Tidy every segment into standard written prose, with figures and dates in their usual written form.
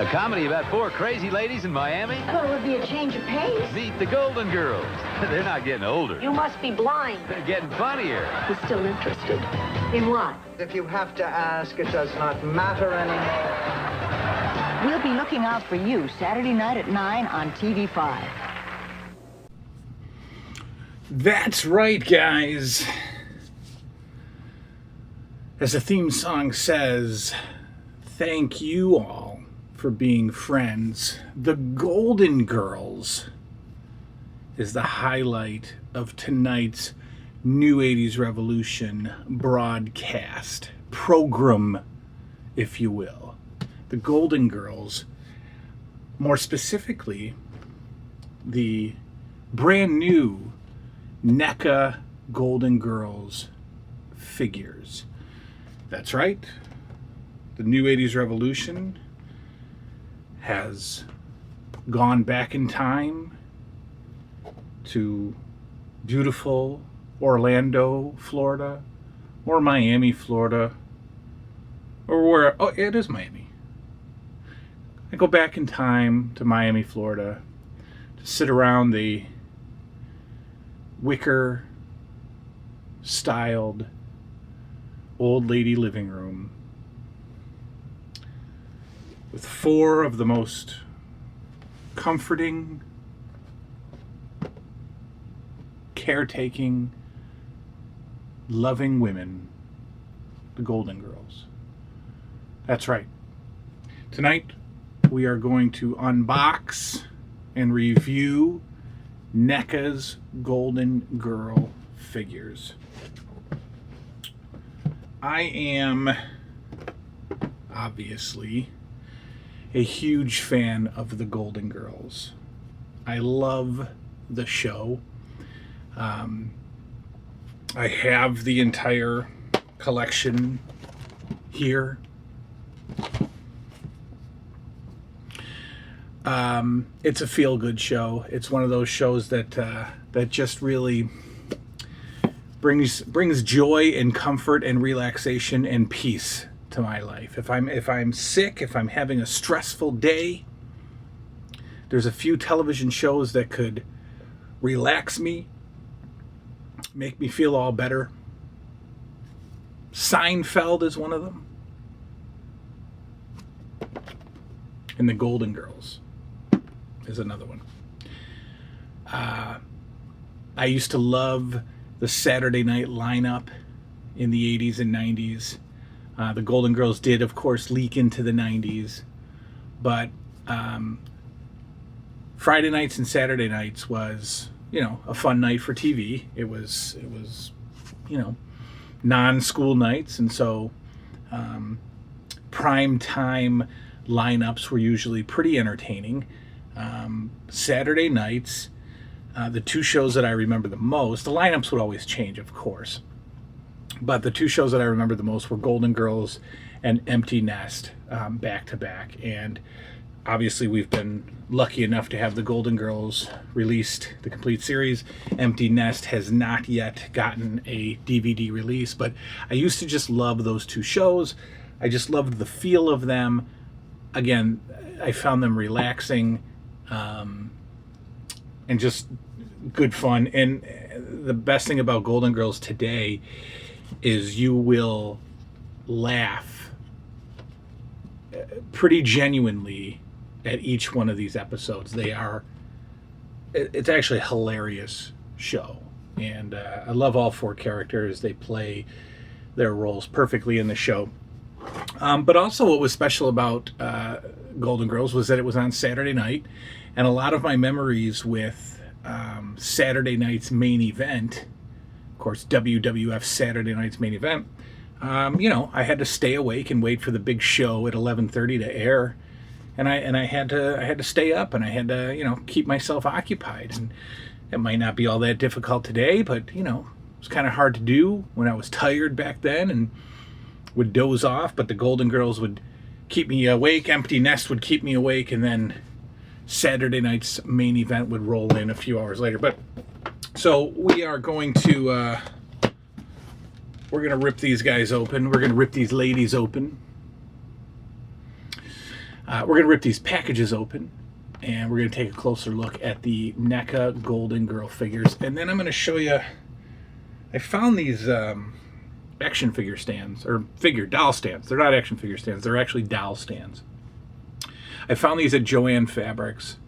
A comedy about four crazy ladies in Miami? Well, it would be a change of pace. Meet the Golden Girls. They're not getting older. You must be blind. They're getting funnier. He's still interested. In what? If you have to ask, it does not matter anymore. We'll be looking out for you Saturday night at 9 on TV5. That's right, guys. As the theme song says, thank you all for being friends. The Golden Girls is the highlight of tonight's New 80s Revolution broadcast program, if you will. The Golden Girls, more specifically, the brand new NECA Golden Girls figures. That's right. The New 80s Revolution has gone back in time to beautiful Orlando, Florida, or Miami, Florida, or where, oh, it is Miami. I go back in time to Miami, Florida, to sit around the wicker styled old lady living room with four of the most comforting, caretaking, loving women, the Golden Girls. That's right. Tonight we are going to unbox and review NECA's Golden Girl figures. I am obviously a huge fan of the Golden Girls. I love the show. I have the entire collection here. It's a feel-good show. It's one of those shows that that just really brings joy and comfort and relaxation and peace to my life. If I'm sick, if I'm having a stressful day, there's a few television shows that could relax me, make me feel all better. Seinfeld is one of them. And the Golden Girls is another one. I used to love the Saturday night lineup in the 80s and 90s. The Golden Girls did, of course, leak into the 90s. But Friday nights and Saturday nights was, a fun night for TV. It was non-school nights. And so prime time lineups were usually pretty entertaining. Saturday nights, the two shows that I remember the most, the lineups would always change, of course, but the two shows that I remember the most were Golden Girls and Empty Nest, back to back. And obviously we've been lucky enough to have the Golden Girls released, the complete series. Empty Nest has not yet gotten a DVD release, but I used to just love those two shows. I just loved the feel of them. Again, I found them relaxing, and just good fun. And the best thing about Golden Girls today is you will laugh pretty genuinely at each one of these episodes. It's actually a hilarious show. And I love all four characters. They play their roles perfectly in the show. But also what was special about Golden Girls was that it was on Saturday night. And a lot of my memories with Saturday night's main event, of course, WWF Saturday night's main event, I had to stay awake and wait for the big show at 11:30 to air. And I had to stay up, and I had to, keep myself occupied. And it might not be all that difficult today, but, it was kind of hard to do when I was tired back then and would doze off. But the Golden Girls would keep me awake. Empty Nest would keep me awake. And then Saturday night's main event would roll in a few hours later. But so we are going to we're going to rip these guys open. We're going to rip these ladies open. We're going to rip these packages open, and we're going to take a closer look at the NECA Golden Girl figures. And then I'm going to show you, I found these action figure stands, or doll stands. They're not action figure stands, they're actually doll stands. I found these at Joann Fabrics.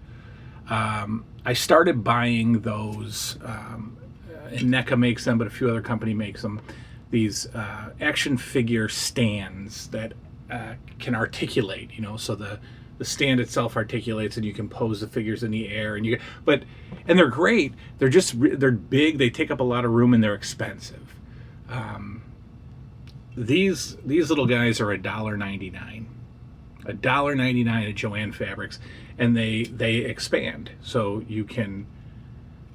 I started buying those, and NECA makes them, but a few other company makes them. These action figure stands that can articulate, you know, so the stand itself articulates and you can pose the figures in the air, and and they're great. They're big, they take up a lot of room, and they're expensive. These little guys are $1.99. $1.99 at Joann Fabrics, and they expand, so you can,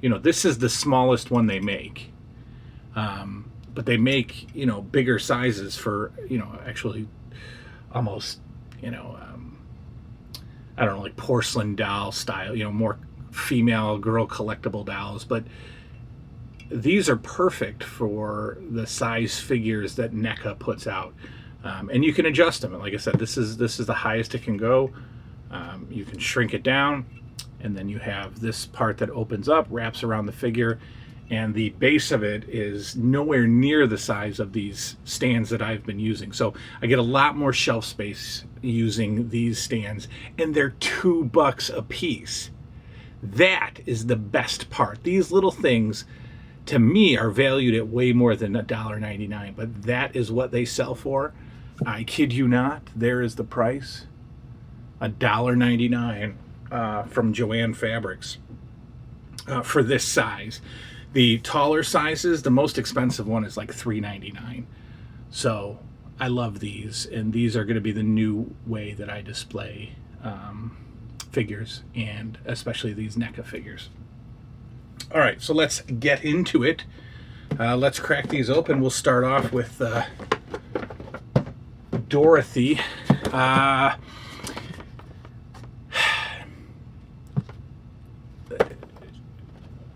you know, this is the smallest one they make, but they make, you know, bigger sizes for, you know, actually almost, you know, I don't know, like porcelain doll style, you know, more female girl collectible dolls. But these are perfect for the size figures that NECA puts out, and you can adjust them. And like I said, this is the highest it can go. You can shrink it down, and then you have this part that opens up, wraps around the figure, and the base of it is nowhere near the size of these stands that I've been using. So I get a lot more shelf space using these stands, and they're $2 a piece. That is the best part. These little things, to me, are valued at way more than $1.99, but that is what they sell for. I kid you not, there is the price. $1.99 from Joann Fabrics for this size. The taller sizes, the most expensive one is like $3.99. So I love these, and these are going to be the new way that I display figures, and especially these NECA figures. All right, so let's get into it. Let's crack these open. We'll start off with Dorothy.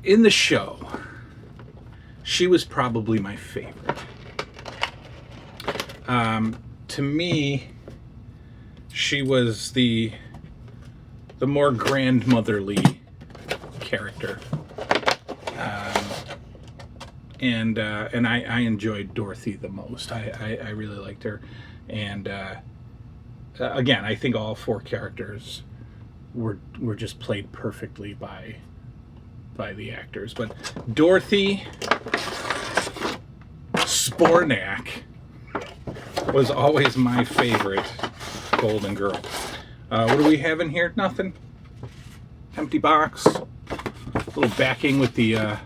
In the show, she was probably my favorite. To me, she was the more grandmotherly character, and I enjoyed Dorothy the most. I really liked her, and again, I think all four characters were just played perfectly by the actors. But Dorothy Spornak was always my favorite Golden Girl. What do we have in here? Nothing. Empty box. A little backing with the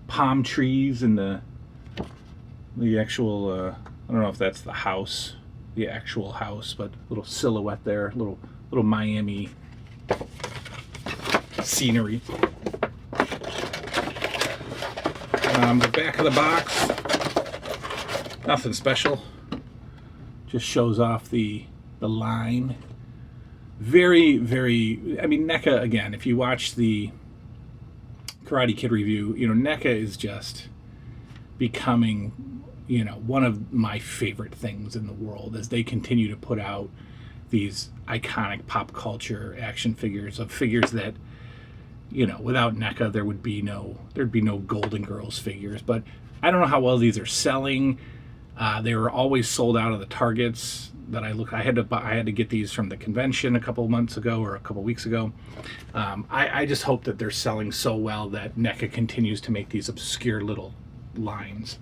palm trees and the actual, I don't know if that's the house, the actual house, but a little silhouette there, little Miami scenery. The back of the box, nothing special. Just shows off the line. Very, very, I mean, NECA, again, if you watch the Karate Kid review, you know, NECA is just becoming, you know, one of my favorite things in the world as they continue to put out these iconic pop culture action figures of figures that, you know, without NECA there'd be no Golden Girls figures. But I don't know how well these are selling. They were always sold out of the Targets that I had to get these from the convention a couple months ago or a couple weeks ago. I just hope that they're selling so well that NECA continues to make these obscure little lines.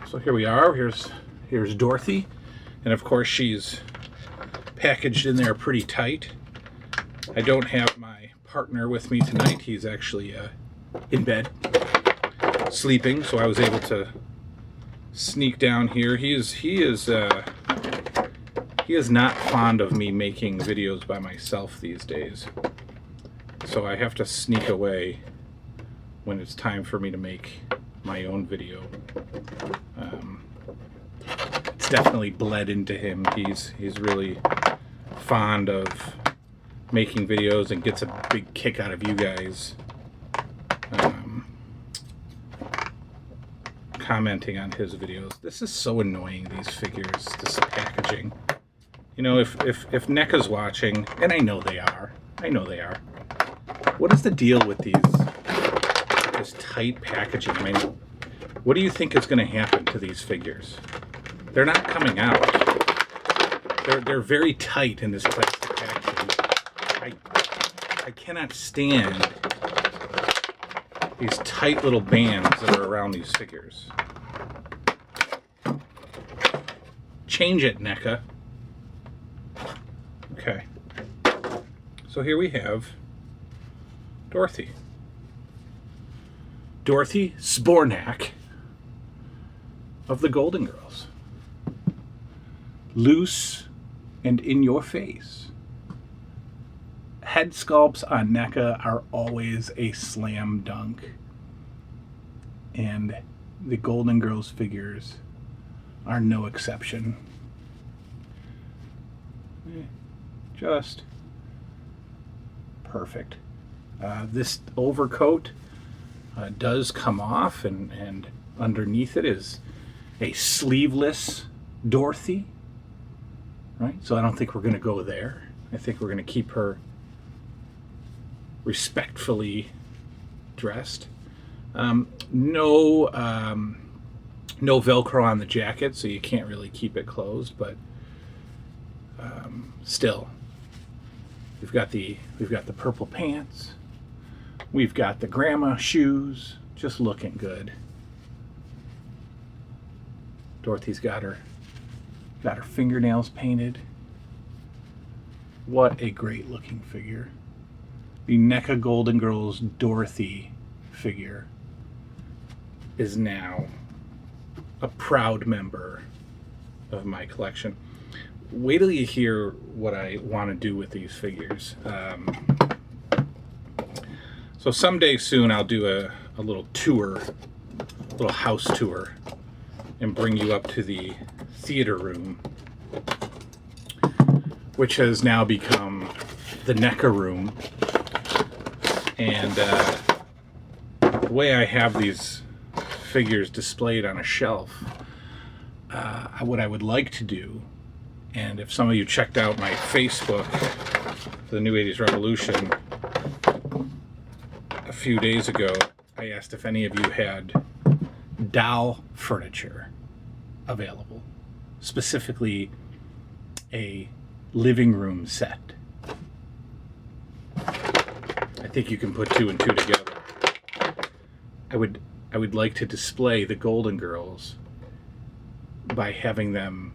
So here we are. Here's Dorothy, and of course she's packaged in there pretty tight. I don't have my partner with me tonight. He's actually in bed, sleeping, so I was able to sneak down here. He is not fond of me making videos by myself these days, so I have to sneak away when it's time for me to make my own video. It's definitely bled into him. He's really fond of making videos and gets a big kick out of you guys commenting on his videos. This is so annoying, these figures, this packaging. You know, if NECA's watching, and I know they are, what is the deal with this tight packaging? I mean, what do you think is going to happen to these figures? They're not coming out. They're very tight in this plastic packaging. I cannot stand these tight little bands that are around these figures. Change it, NECA. Okay. So here we have Dorothy. Dorothy Spornak of the Golden Girls. Loose and in your face. Head sculpts on NECA are always a slam dunk. And the Golden Girls figures are no exception. Just perfect. This overcoat does come off, and underneath it is a sleeveless Dorothy. Right? So I don't think we're going to go there. I think we're going to keep her respectfully dressed. No Velcro on the jacket, so you can't really keep it closed, but still, we've got the purple pants, we've got the grandma shoes, just looking good. Dorothy's got her fingernails painted. What a great looking figure. The NECA Golden Girls Dorothy figure is now a proud member of my collection. Wait till you hear what I want to do with these figures. So someday soon I'll do a little tour, a little house tour, and bring you up to the theater room, which has now become the NECA room. And the way I have these figures displayed on a shelf, what I would like to do, and if some of you checked out my Facebook, the New 80s Revolution, a few days ago, I asked if any of you had doll furniture available, specifically a living room set. I think you can put two and two together. I would like to display the Golden Girls by having them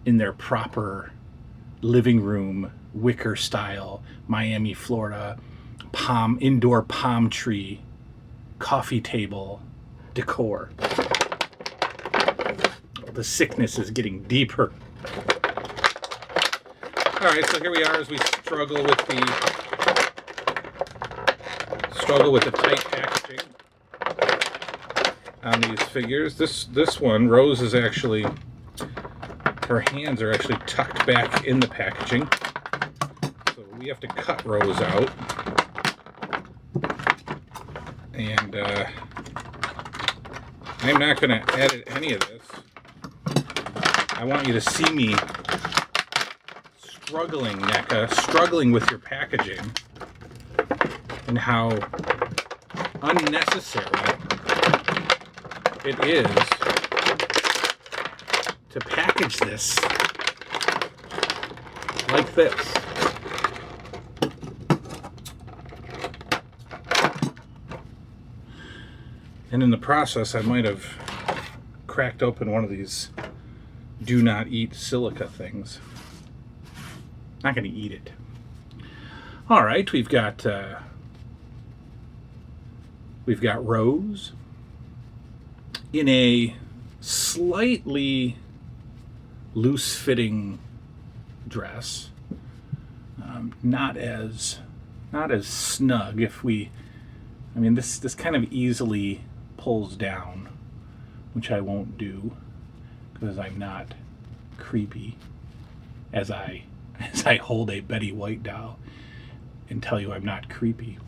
in their proper living room, wicker style, Miami, Florida, indoor palm tree, coffee table decor. The sickness is getting deeper. All right, so here we are as we struggle with the tight packaging on these figures. This one, Rose, is actually, her hands are actually tucked back in the packaging, so we have to cut Rose out. And I'm not going to edit any of this. I want you to see me struggling, NECA, struggling with your packaging, and how unnecessary it is to package this like this. And in the process, I might have cracked open one of these do not eat silica things. Not going to eat it. All right, we've got Rose in a slightly loose-fitting dress, not as snug. This kind of easily pulls down, which I won't do because I'm not creepy as I hold a Betty White doll and tell you I'm not creepy.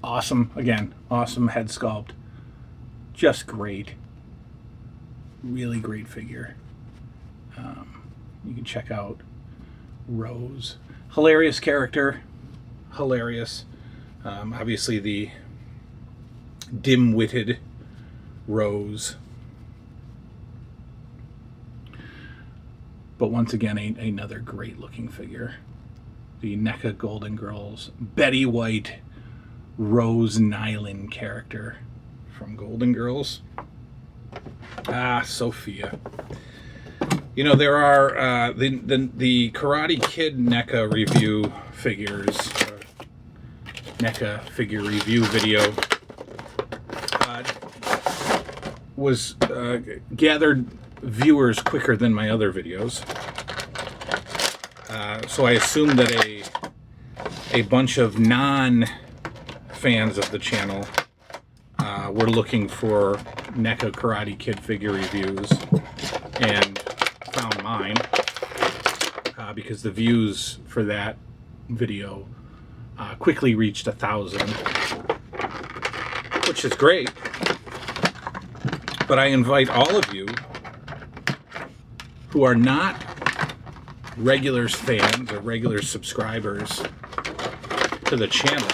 Awesome, again, awesome head sculpt. Just great. Really great figure. You can check out Rose. Hilarious character. Hilarious. Obviously the dim-witted Rose. But once again, another great-looking figure. The NECA Golden Girls. Betty White, Rose Nyland character from Golden Girls. Sophia. You know, there are the Karate Kid NECA review figures, NECA figure review video was gathered viewers quicker than my other videos. So I assumed that a bunch of non-fans of the channel were looking for NECA Karate Kid figure reviews and found mine because the views for that video quickly reached 1,000, which is great. But I invite all of you who are not regulars fans or regular subscribers to the channel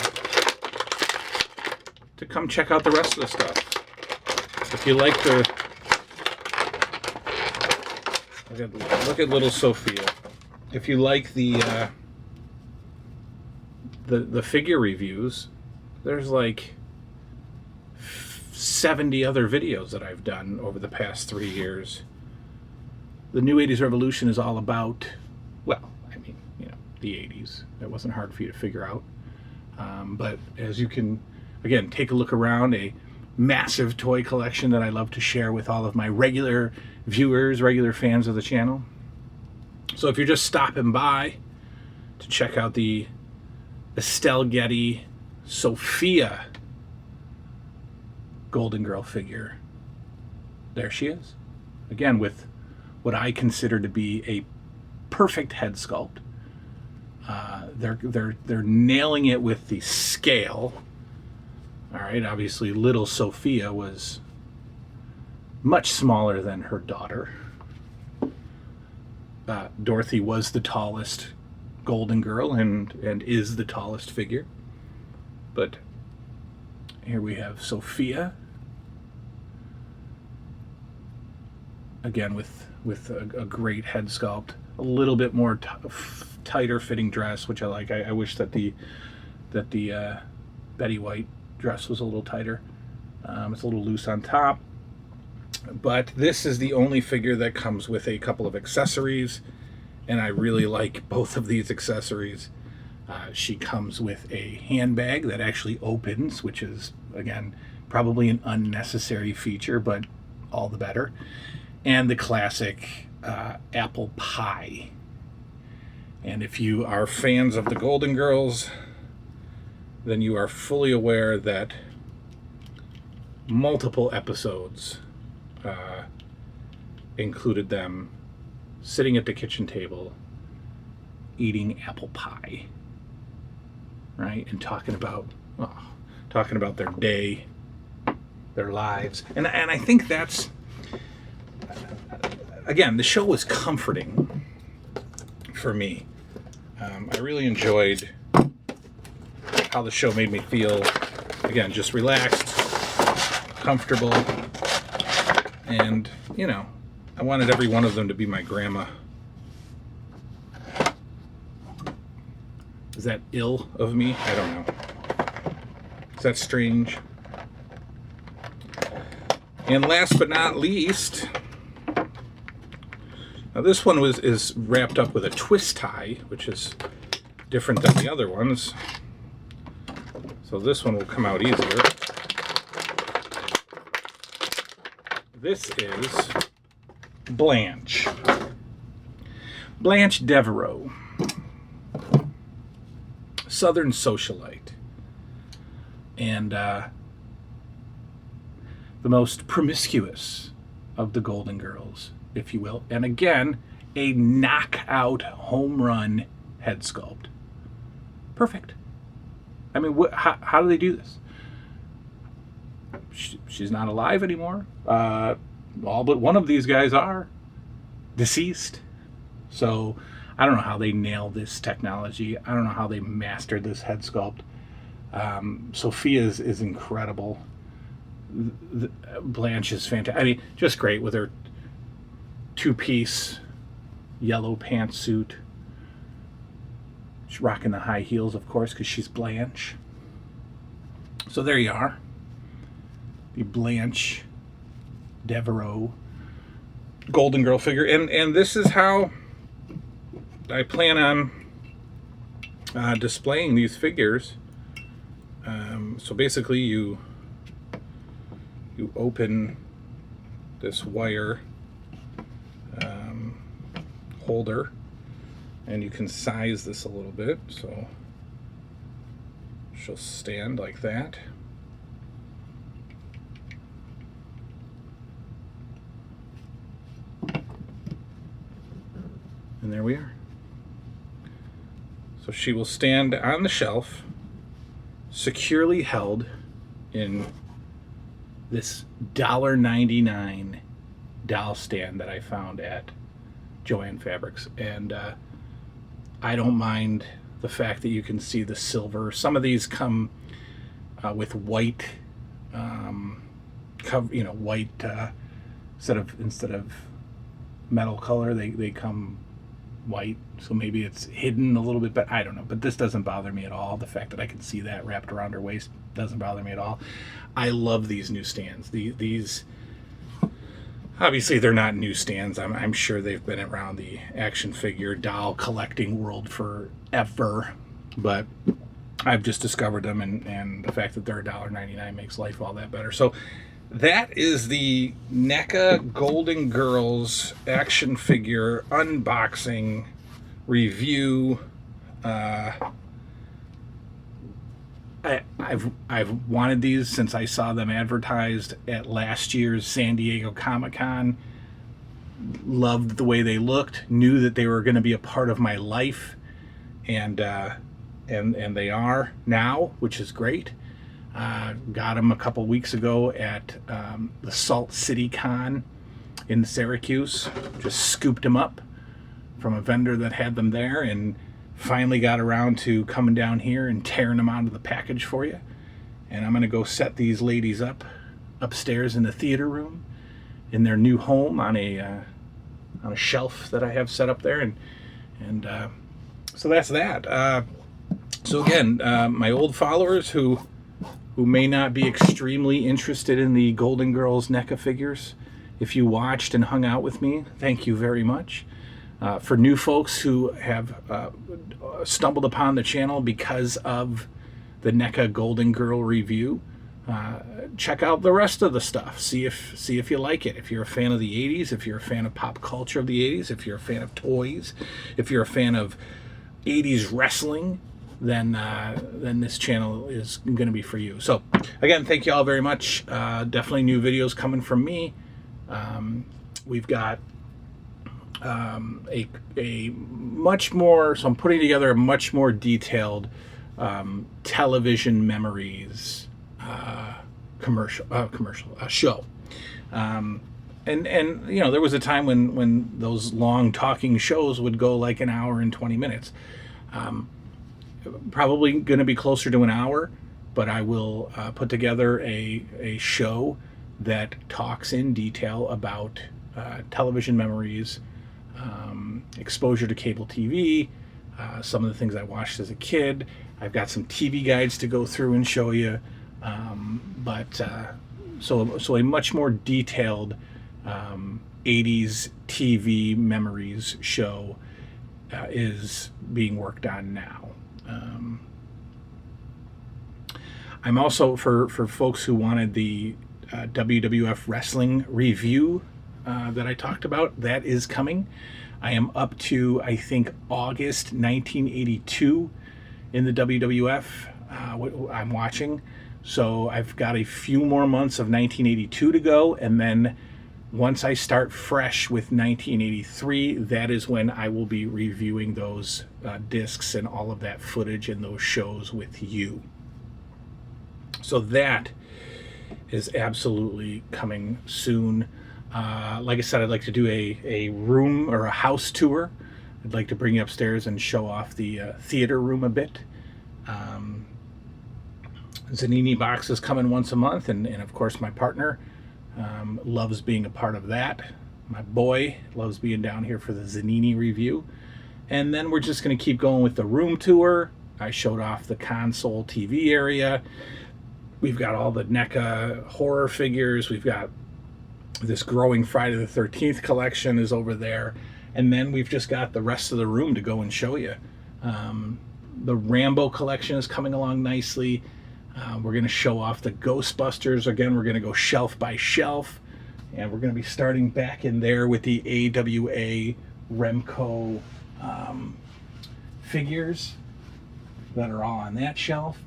to come check out the rest of the stuff. If you like the... Look at little Sophia. If you like the figure reviews, there's like 70 other videos that I've done over the past 3 years. The New 80s Revolution is all about, well, I mean, you know, the 80s. That wasn't hard for you to figure out. But as you can, again, take a look around, a massive toy collection that I love to share with all of my regular viewers, regular fans of the channel. So if you're just stopping by to check out the Estelle Getty Sophia Golden Girl figure, there she is. Again, with what I consider to be a perfect head sculpt. They're nailing it with the scale. All right, obviously little Sophia was much smaller than her daughter. Dorothy was the tallest Golden Girl and is the tallest figure. But here we have Sophia. Again, with a great head sculpt. A little bit more tighter fitting dress, which I like. I wish that the Betty White dress was a little tighter. It's a little loose on top. But this is the only figure that comes with a couple of accessories, and I really like both of these accessories. She comes with a handbag that actually opens, which is, again, probably an unnecessary feature, but all the better. And the classic apple pie. And if you are fans of the Golden Girls, then you are fully aware that multiple episodes included them sitting at the kitchen table eating apple pie, right? And talking about their day, their lives. And I think that's, again, the show was comforting for me. I really enjoyed how the show made me feel, again, just relaxed, comfortable, and, you know, I wanted every one of them to be my grandma. Is that ill of me? I don't know. Is that strange? And last but not least, now this one is wrapped up with a twist tie, which is different than the other ones. So this one will come out easier. This is Blanche. Blanche Devereaux. Southern Socialite. And the most promiscuous of the Golden Girls, if you will. And again, a knockout home run head sculpt. Perfect. I mean, how do they do this? She's not alive anymore. All but one of these guys are. deceased. So I don't know how they nailed this technology. I don't know how they mastered this head sculpt. Sophia is incredible. Blanche is fantastic. I mean, just great with her two-piece yellow pantsuit. She's rocking the high heels, of course, because she's Blanche. So there you are. The Blanche Devereaux Golden Girl figure. And this is how I plan on displaying these figures. So basically you open this wire holder, and you can size this a little bit, so she'll stand like that. And there we are. So she will stand on the shelf, securely held in this $1.99 doll stand that I found at Joann Fabrics. And I don't mind the fact that you can see the silver. Some of these come with white, white instead of metal color. They come white, so maybe it's hidden a little bit, but I don't know. But this doesn't bother me at all. The fact that I can see that wrapped around her waist doesn't bother me at all. I love these new stands. These obviously they're not new stands. I'm sure they've been around the action figure doll collecting world forever, but I've just discovered them, and the fact that they're $1.99 makes life all that better. So that is the NECA Golden Girls action figure unboxing review. I've wanted these since I saw them advertised at last year's San Diego Comic-Con. Loved the way they looked. Knew that they were going to be a part of my life, and they are now, which is great. Got them a couple weeks ago at the Salt City Con in Syracuse. Just scooped them up from a vendor that had them there, and finally got around to coming down here and tearing them out of the package for you. And I'm going to go set these ladies up upstairs in the theater room in their new home on a shelf that I have set up there, and so that's that. So again, my old followers who may not be extremely interested in the Golden Girls NECA figures, if you watched and hung out with me, thank you very much. For new folks who have stumbled upon the channel because of the NECA Golden Girl review, check out the rest of the stuff. See if you like it. If you're a fan of the 80s, if you're a fan of pop culture of the 80s, if you're a fan of toys, if you're a fan of 80s wrestling, then this channel is going to be for you. So again, thank you all very much. Definitely new videos coming from me. We've got a much more, so I'm putting together a much more detailed television memories show. And you know, there was a time when those long talking shows would go like an hour and 20 minutes. Probably going to be closer to an hour, but I will put together a show that talks in detail about television memories, exposure to cable TV, some of the things I watched as a kid. I've got some TV guides to go through and show you, so a much more detailed 80s TV memories show is being worked on now. I'm also, for folks who wanted the WWF wrestling review that I talked about, that is coming. I am up to, I think, August 1982 in the WWF. I'm watching. So I've got a few more months of 1982 to go, and then once I start fresh with 1983, that is when I will be reviewing those discs and all of that footage and those shows with you. So that is absolutely coming soon. Like I said, I'd like to do a room or a house tour. I'd like to bring you upstairs and show off the theater room a bit. Zanini Box is coming once a month, and of course my partner loves being a part of that. My boy loves being down here for the Zanini review. And then we're just going to keep going with the room tour. I showed off the console TV area. We've got all the NECA horror figures. We've got this growing Friday the 13th collection is over there. And then we've just got the rest of the room to go and show you. The Rambo collection is coming along nicely. We're going to show off the Ghostbusters. Again, we're going to go shelf by shelf. And we're going to be starting back in there with the AWA Remco figures that are all on that shelf.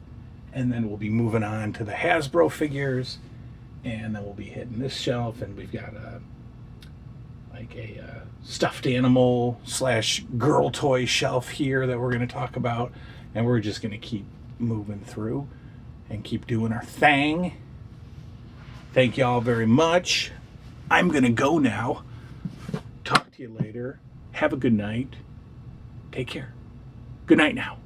And then we'll be moving on to the Hasbro figures. And then we'll be hitting this shelf. And we've got a stuffed animal / girl toy shelf here that we're going to talk about. And we're just going to keep moving through and keep doing our thing. Thank y'all very much. I'm going to go now. Talk to you later. Have a good night. Take care. Good night now.